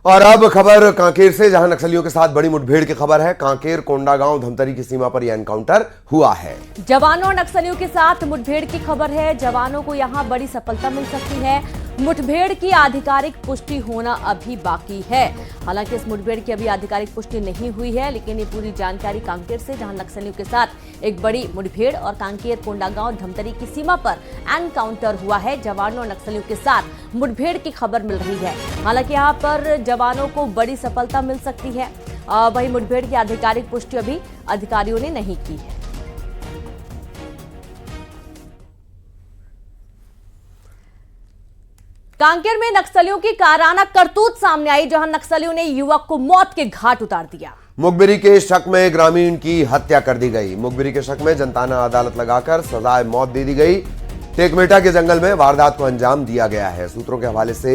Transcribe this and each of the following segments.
और अब खबर कांकेर से, जहां नक्सलियों के साथ बड़ी मुठभेड़ की खबर है। कांकेर कोंडागांव धमतरी की सीमा पर यह एनकाउंटर हुआ है। जवानों और नक्सलियों के साथ मुठभेड़ की खबर है। जवानों को यहां बड़ी सफलता मिल सकती है। मुठभेड़ की आधिकारिक पुष्टि होना अभी बाकी है। हालांकि इस मुठभेड़ की अभी आधिकारिक पुष्टि नहीं हुई है, लेकिन ये पूरी जानकारी कांकेर से, जहां नक्सलियों के साथ एक बड़ी मुठभेड़ और कांकेर कोंडागांव धमतरी की सीमा पर एनकाउंटर हुआ है। जवानों और नक्सलियों के साथ मुठभेड़ की खबर मिल रही है। हालांकि यहाँ पर जवानों को बड़ी सफलता मिल सकती है। वही मुठभेड़ की आधिकारिक पुष्टि अभी अधिकारियों ने नहीं की है। कांकेर में नक्सलियों की काराना करतूत सामने आई, जहां नक्सलियों ने युवक को मौत के घाट उतार दिया। मुखबिरी के शक में ग्रामीण की हत्या कर दी गई। मुखबिरी के शक में जनताना अदालत लगाकर सजाए मौत दे दी गई। टेकमेटा के जंगल में वारदात को अंजाम दिया गया है। सूत्रों के हवाले से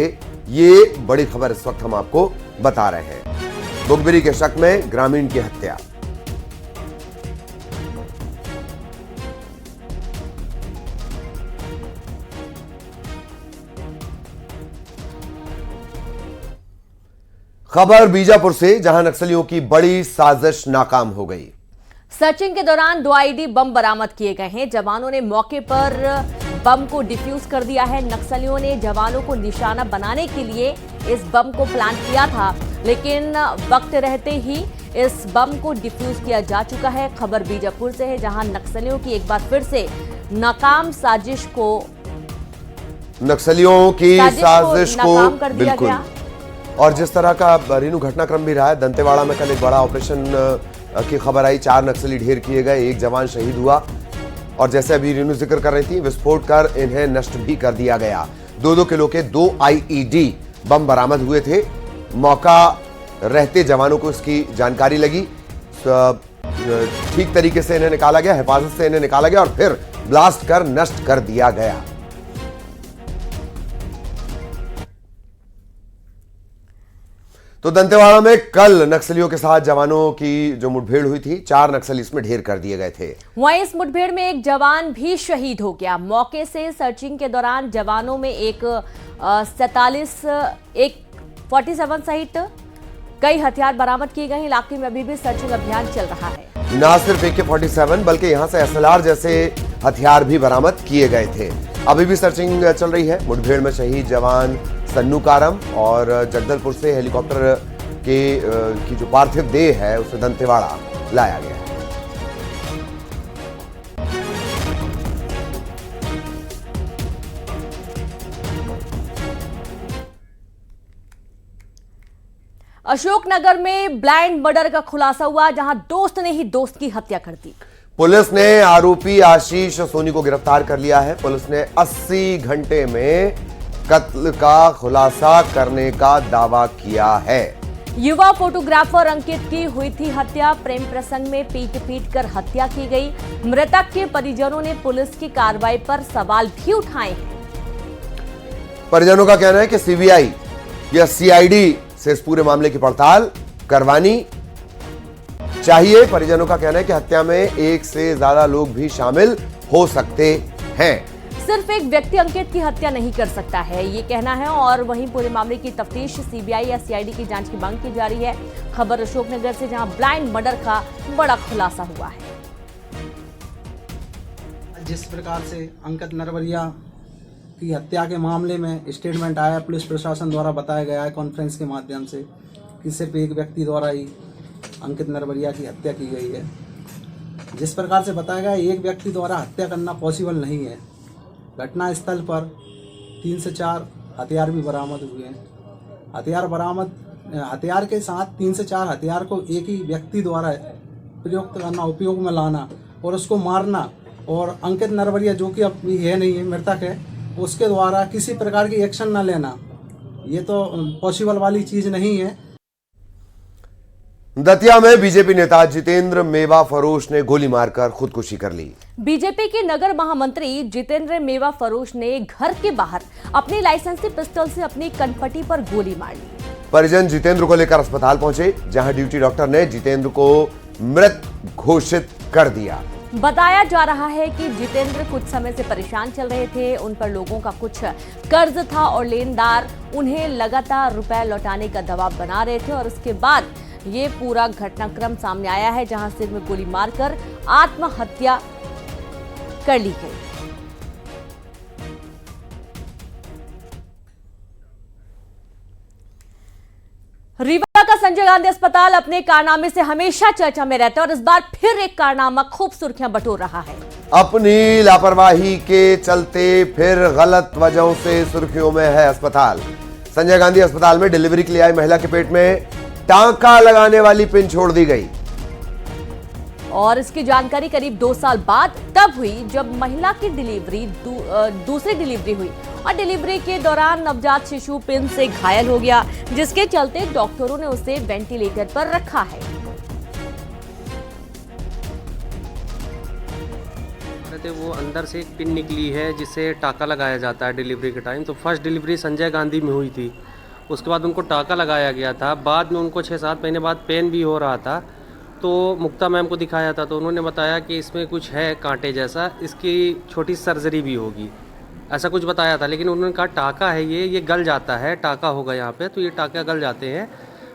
ये बड़ी खबर इस वक्त हम आपको बता रहे हैं। मुखबिरी के शक में ग्रामीण की हत्या। खबर बीजापुर से, जहां नक्सलियों की बड़ी साजिश नाकाम हो गई। सर्चिंग के दौरान 2 आईडी बम बरामद किए गए हैं। जवानों ने मौके पर बम को डिफ्यूज कर दिया है। नक्सलियों ने जवानों को निशाना बनाने के लिए इस बम को प्लान किया था, लेकिन वक्त रहते ही इस बम को डिफ्यूज किया जा चुका है। खबर बीजापुर से है, जहां नक्सलियों की एक बार फिर से नाकाम साजिश को नक्सलियों की साजिश को नाकाम कर दिया गया। और जिस तरह का रेनू घटनाक्रम भी रहा है, दंतेवाड़ा में कल एक बड़ा ऑपरेशन की खबर आई। 4 नक्सली ढेर किए गए, 1 जवान शहीद हुआ। और जैसे अभी रेनू जिक्र कर रही थी, विस्फोट कर इन्हें नष्ट भी कर दिया गया। 2-2 किलो के 2 IED बम बरामद हुए थे। मौका रहते जवानों को इसकी जानकारी लगी। ठीक तरीके से इन्हें निकाला गया, हिफाजत से इन्हें निकाला गया और फिर ब्लास्ट कर नष्ट कर दिया गया। तो दंतेवाड़ा में कल नक्सलियों के साथ जवानों की जो मुठभेड़ हुई थी, 4 नक्सली इसमें ढेर कर दिए गए थे। वहीं इस मुठभेड़ में एक जवान भी शहीद हो गया। मौके से सर्चिंग के दौरान जवानों में एक 47 सहित कई हथियार बरामद किए गए। इलाके में अभी भी सर्चिंग अभियान चल रहा है। न सिर्फ AK-47 बल्कि यहां से SLR जैसे हथियार भी बरामद किए गए थे। अभी भी सर्चिंग चल रही है। मुठभेड़ में शहीद जवान सन्नू कारम और जगदलपुर से हेलीकॉप्टर की जो पार्थिव देह है उसे दंतेवाड़ा लाया गया। अशोकनगर में ब्लाइंड मर्डर का खुलासा हुआ, जहां दोस्त ने ही दोस्त की हत्या कर दी। पुलिस ने आरोपी आशीष सोनी को गिरफ्तार कर लिया है। पुलिस ने 80 घंटे में कत्ल का खुलासा करने का दावा किया है। युवा फोटोग्राफर अंकित की हुई थी हत्या। प्रेम प्रसंग में पीट कर हत्या की गई। मृतक के परिजनों ने पुलिस की कार्रवाई पर सवाल भी उठाए हैं। परिजनों का कहना है कि CBI या CID से इस पूरे मामले की पड़ताल करवानी चाहिए। परिजनों का कहना है कि हत्या में 1 से ज्यादा लोग भी शामिल हो सकते हैं। सिर्फ एक व्यक्ति अंकित की हत्या नहीं कर सकता है, ये कहना है। और वहीं पूरे मामले की तफ्तीश CBI या CID की जांच की मांग की जा रही है। खबर अशोकनगर से, जहां ब्लाइंड मर्डर का बड़ा खुलासा हुआ है। जिस प्रकार से अंकित नरवरिया की हत्या के मामले में स्टेटमेंट आया, पुलिस प्रशासन द्वारा बताया गया है कॉन्फ्रेंस के माध्यम से कि सिर्फ एक व्यक्ति द्वारा ही अंकित नरवरिया की हत्या की गई है। जिस प्रकार से बताया गया, एक व्यक्ति द्वारा हत्या करना पॉसिबल नहीं है। घटना स्थल पर 3 से 4 हथियार भी बरामद हुए हैं। हथियार के साथ 3 से 4 हथियार को एक ही व्यक्ति द्वारा प्रयुक्त करना, उपयोग में लाना और उसको मारना, और अंकित नरवरिया जो कि अब है नहीं है, मृतक है, उसके द्वारा किसी प्रकार की एक्शन न लेना, ये तो पॉसिबल वाली चीज नहीं है। दतिया में बीजेपी नेता जितेंद्र मेवा फरोश ने गोली मारकर खुदकुशी कर ली। बीजेपी के नगर महामंत्री जितेंद्र मेवा फरोश ने घर के बाहर अपनी लाइसेंसी पिस्टल से अपनी कनपटी पर गोली मार ली। परिजन जितेंद्र को लेकर अस्पताल पहुंचे, जहां ड्यूटी डॉक्टर ने जितेंद्र को मृत घोषित कर दिया। बताया जा रहा है कि जितेंद्र कुछ समय से परेशान चल रहे थे। उन पर लोगों का कुछ कर्ज था और लेनदार उन्हें लगातार रुपए लौटाने का दबाव बना रहे थे और उसके बाद ये पूरा घटनाक्रम सामने आया है, जहां सिर में गोली मारकर आत्महत्या कर ली गई। रीवा का संजय गांधी अस्पताल अपने कारनामे से हमेशा चर्चा में रहता है और इस बार फिर एक कारनामा खूब सुर्खियां बटोर रहा है। अपनी लापरवाही के चलते फिर गलत वजहों से सुर्खियों में है अस्पताल। संजय गांधी अस्पताल में डिलीवरी के लिए आई महिला के पेट में टांका लगाने वाली पिन छोड़ दी गई और इसकी जानकारी करीब 2 साल बाद तब हुई जब महिला की डिलीवरी दूसरी डिलीवरी हुई और डिलीवरी के दौरान नवजात शिशु पिन से घायल हो गया, जिसके चलते डॉक्टरों ने उसे वेंटिलेटर पर रखा है। वो अंदर से एक पिन निकली है जिससे टाका लगाया जाता है डिलीवरी के टाइम। तो फर्स्ट डिलीवरी संजय गांधी में हुई थी, उसके बाद उनको टाका लगाया गया था। बाद में उनको 6-7 महीने बाद पेन भी हो रहा था, तो मुक्ता मैम को दिखाया था, तो उन्होंने बताया कि इसमें कुछ है कांटे जैसा, इसकी छोटी सर्जरी भी होगी, ऐसा कुछ बताया था। लेकिन उन्होंने कहा टाका है ये गल जाता है, टाका होगा यहाँ पे, तो ये टाका गल जाते हैं।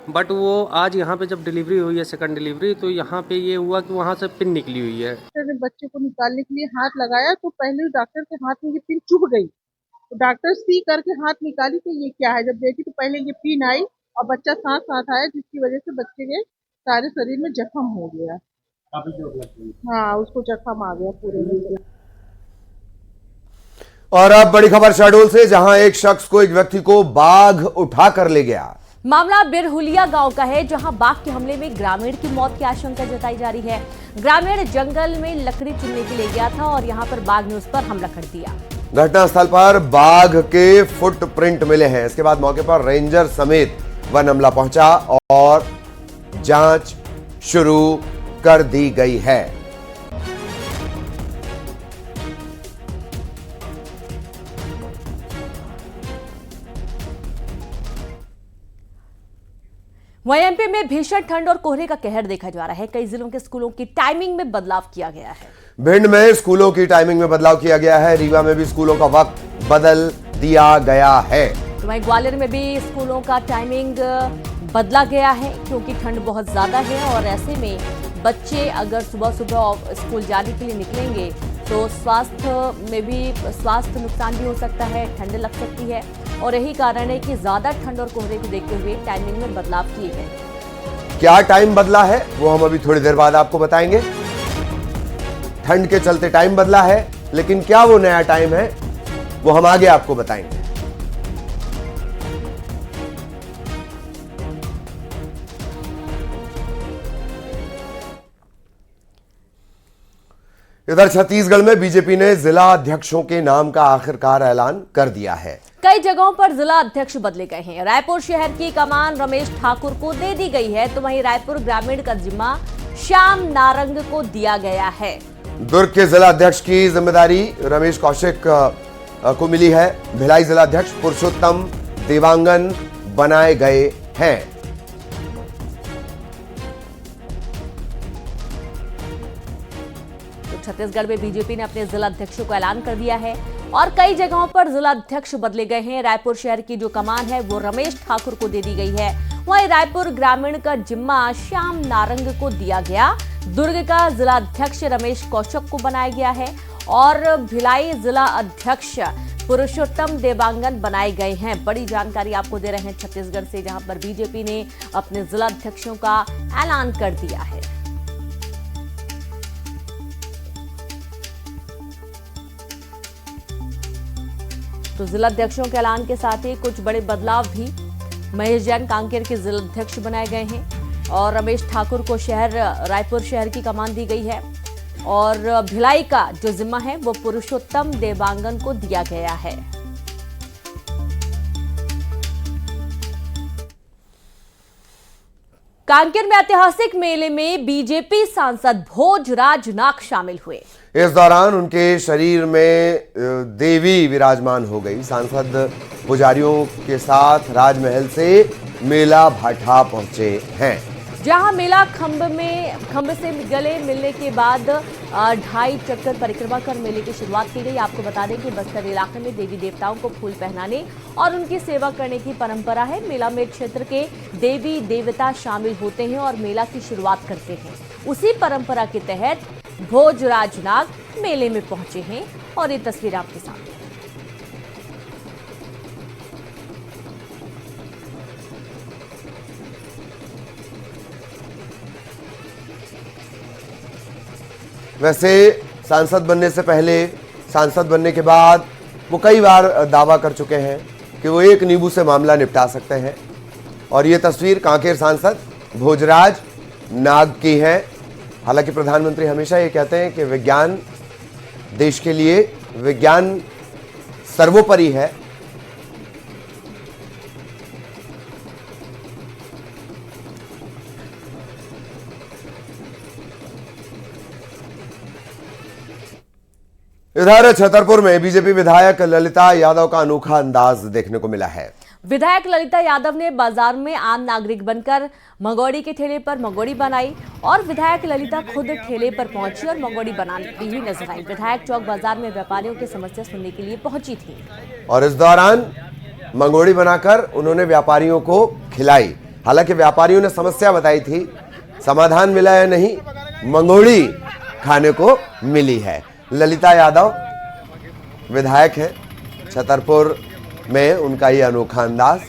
बट वो आज यहाँ पे जब डिलीवरी हुई है, सेकंड डिलीवरी, तो यहाँ पे ये हुआ कि वहाँ से पिन निकली हुई है। डॉक्टर ने बच्चे को निकालने के लिए हाथ लगाया तो पहले डॉक्टर के हाथ में ये पिन चुभ गई, तो डॉक्टर सी करके हाथ निकाली तो ये क्या है, जब देखी तो पहले ये पिन आई और बच्चा साथ आया, जिसकी वजह से बच्चे के सारे शरीर में जख्म हो गया। काफी चोट लग गई। हाँ, उसको जख्म आ गया पूरे में। और अब बड़ी खबर शहडोल से, जहां एक शख्स को एक व्यक्ति को बाघ उठा कर ले गया। मामला बिरहुलिया गांव का है, जहां बाघ के हमले में ग्रामीण की मौत की आशंका जताई जा रही है। ग्रामीण जंगल में लकड़ी चुनने के लिए गया था और यहां पर बाघ ने उस पर हमला कर दिया। घटनास्थल पर बाघ के फुटप्रिंट मिले हैं। इसके बाद मौके पर रेंजर समेत वन अमला पहुंचा और जांच शुरू कर दी गई है। वहीं एमपी में भीषण ठंड और कोहरे का कहर देखा जा रहा है। कई जिलों के स्कूलों की टाइमिंग में बदलाव किया गया है। भिंड में स्कूलों की टाइमिंग में बदलाव किया गया है। रीवा में भी स्कूलों का वक्त बदल दिया गया है। तो वहीं ग्वालियर में भी स्कूलों का टाइमिंग बदला गया है, क्योंकि ठंड बहुत ज्यादा है और ऐसे में बच्चे अगर सुबह सुबह स्कूल जाने के लिए निकलेंगे तो स्वास्थ्य नुकसान भी हो सकता है, ठंड लग सकती है और यही कारण है कि ज्यादा ठंड और कोहरे को देखते हुए टाइमिंग में बदलाव किए गए। क्या टाइम बदला है वो हम अभी थोड़ी देर बाद आपको बताएंगे। ठंड के चलते टाइम बदला है, लेकिन क्या वो नया टाइम है वो हम आगे आपको बताएंगे। इधर छत्तीसगढ़ में बीजेपी ने जिला अध्यक्षों के नाम का आखिरकार ऐलान कर दिया है। कई जगहों पर जिला अध्यक्ष बदले गए हैं। रायपुर शहर की कमान रमेश ठाकुर को दे दी गई है, तो वहीं रायपुर ग्रामीण का जिम्मा श्याम नारंग को दिया गया है। दुर्ग के जिला अध्यक्ष की जिम्मेदारी रमेश कौशिक को मिली है। भिलाई जिला अध्यक्ष पुरुषोत्तम देवांगन बनाए गए हैं। छत्तीसगढ़ में बीजेपी ने अपने जिला अध्यक्षों को ऐलान कर दिया है और कई जगहों पर जिला अध्यक्ष बदले गए हैं। रायपुर शहर की जो कमान है वो रमेश ठाकुर को दे दी गई है, वहीं रायपुर ग्रामीण का जिम्मा श्याम नारंग को दिया गया। दुर्ग का जिला अध्यक्ष रमेश कौशिक को बनाया गया है और भिलाई जिला अध्यक्ष पुरुषोत्तम देवांगन बनाए गए हैं। बड़ी जानकारी आपको दे रहे हैं छत्तीसगढ़ से, जहां पर बीजेपी ने अपने जिला अध्यक्षों का ऐलान कर दिया है। तो जिलाध्यक्षों के ऐलान के साथ ही कुछ बड़े बदलाव भी। महेश जैन कांकेर के जिलाध्यक्ष बनाए गए हैं और रमेश ठाकुर को रायपुर शहर की कमान दी गई है और भिलाई का जो जिम्मा है वो पुरुषोत्तम देवांगन को दिया गया है। कांकेर में ऐतिहासिक मेले में बीजेपी सांसद भोजराज नाग शामिल हुए। इस दौरान उनके शरीर में देवी विराजमान हो गई। सांसद पुजारियों के साथ राजमहल से मेला भाठा पहुंचे हैं। जहां मेला खंभ से गले मिलने के बाद 2.5 चक्कर परिक्रमा कर मेले की शुरुआत की गई। आपको बता दें कि बस्तर इलाके में देवी देवताओं को फूल पहनाने और उनकी सेवा करने की परंपरा है। मेला में क्षेत्र के देवी देवता शामिल होते हैं और मेला की शुरुआत करते हैं। उसी परंपरा के तहत भोजराज नाग मेले में पहुंचे हैं और ये तस्वीर आपके सामने। वैसे सांसद बनने से पहले, सांसद बनने के बाद वो कई बार दावा कर चुके हैं कि वो एक नींबू से मामला निपटा सकते हैं। और ये तस्वीर कांकेर सांसद भोजराज नाग की है। हालांकि प्रधानमंत्री हमेशा ये कहते हैं कि विज्ञान देश के लिए, विज्ञान सर्वोपरि है। इधर छतरपुर में बीजेपी विधायक ललिता यादव का अनोखा अंदाज देखने को मिला है। विधायक ललिता यादव ने बाजार में आम नागरिक बनकर मंगोड़ी के ठेले पर मंगोड़ी बनाई और विधायक ललिता खुद ठेले पर पहुंची और मंगोड़ी बनाती हुई नजर आई। विधायक चौक बाजार में व्यापारियों की समस्या सुनने के लिए पहुंची थी और इस दौरान मंगोड़ी बनाकर उन्होंने व्यापारियों को खिलाई। हालांकि व्यापारियों ने समस्या बताई थी, समाधान मिला है नहीं, मंगोड़ी खाने को मिली है। ललिता यादव विधायक है छतरपुर में, उनका ये अनोखा अंदाज।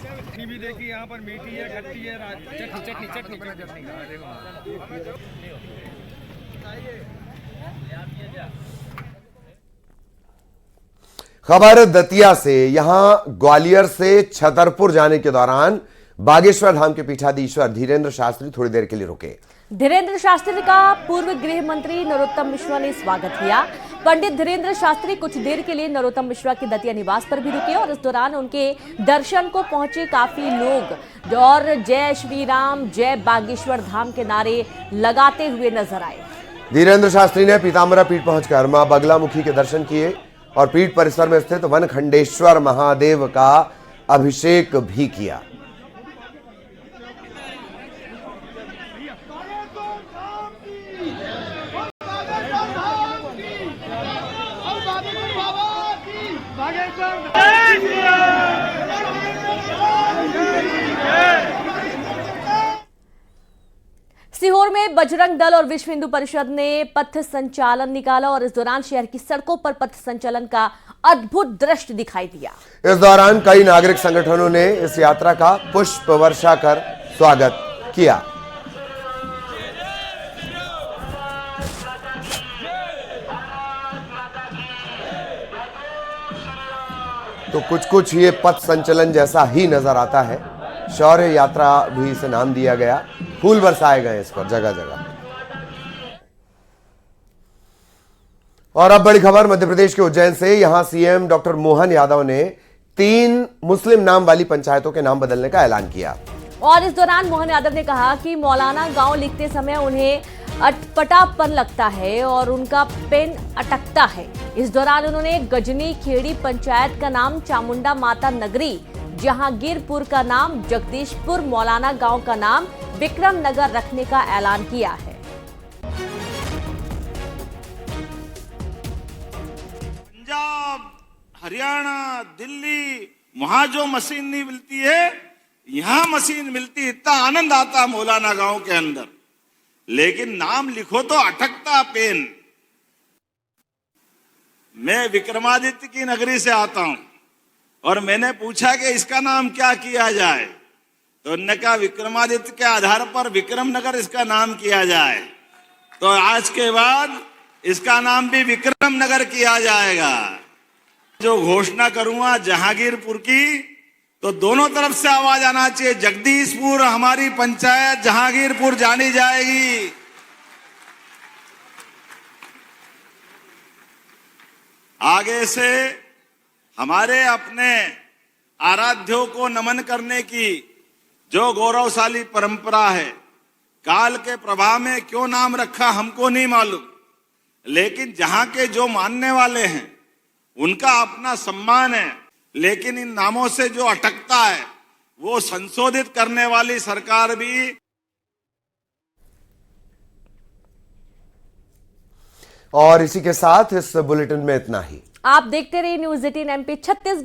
खबर दतिया से। यहां ग्वालियर से छतरपुर जाने के दौरान बागेश्वर धाम के पीठाधीश्वर धीरेन्द्र शास्त्री थोड़ी देर के लिए रुके। धीरेन्द्र शास्त्री का पूर्व गृह मंत्री नरोत्तम मिश्रा ने स्वागत किया। पंडित धीरेन्द्र शास्त्री कुछ देर के लिए नरोत्तम मिश्रा के दतिया निवास पर भी रुके और इस दौरान उनके दर्शन को पहुंचे काफी लोग और जय श्री राम, जय बागेश्वर धाम के नारे लगाते हुए नजर आए। धीरेन्द्र शास्त्री ने पीताम्बरा पीठ पहुंचकर मां बगलामुखी के दर्शन किए और पीठ परिसर में स्थित वनखंडेश्वर महादेव का अभिषेक भी किया। सीहोर में बजरंग दल और विश्व हिंदू परिषद ने पथ संचालन निकाला और इस दौरान शहर की सड़कों पर पथ संचालन का अद्भुत दृश्य दिखाई दिया। इस दौरान कई नागरिक संगठनों ने इस यात्रा का पुष्प वर्षा कर स्वागत किया। तो कुछ ये पथ संचलन जैसा ही नजर आता है। शौर्य यात्रा भी इसे नाम दिया गया। फूल बरसाए गए इस पर जगह जगह। और अब बड़ी खबर मध्य प्रदेश के उज्जैन से। यहां सीएम डॉक्टर मोहन यादव ने 3 मुस्लिम नाम वाली पंचायतों के नाम बदलने का ऐलान किया। और इस दौरान मोहन यादव ने कहा कि मौलाना गांव लिखते समय उन्हें अटपटापन लगता है और उनका पेन अटकता है। इस दौरान उन्होंने गजनी खेड़ी पंचायत का नाम चामुंडा माता नगरी, जहांगीरपुर का नाम जगदीशपुर, मौलाना गांव का नाम विक्रम नगर रखने का ऐलान किया है। पंजाब, हरियाणा, दिल्ली, वहां जो मशीन नहीं मिलती है, यहां मशीन मिलती। इतना आनंद आता मौलाना गांव के अंदर, लेकिन नाम लिखो तो अटकता पेन। मैं विक्रमादित्य की नगरी से आता हूं और मैंने पूछा कि इसका नाम क्या किया जाए, तो उन्होंने कहा विक्रमादित्य के आधार पर विक्रम नगर इसका नाम किया जाए। तो आज के बाद इसका नाम भी विक्रम नगर किया जाएगा। जो घोषणा करूंगा जहांगीरपुर की, तो दोनों तरफ से आवाज आना चाहिए, जगदीशपुर हमारी पंचायत जहांगीरपुर जानी जाएगी। आगे से हमारे अपने आराध्यों को नमन करने की जो गौरवशाली परंपरा है, काल के प्रभाव में क्यों नाम रखा हमको नहीं मालूम, लेकिन जहां के जो मानने वाले हैं उनका अपना सम्मान है। लेकिन इन नामों से जो अटकता है वो संशोधित करने वाली सरकार भी और इसी के साथ इस बुलेटिन में इतना ही। आप देखते रहिए न्यूज़ 18 MP छत्तीसगढ़।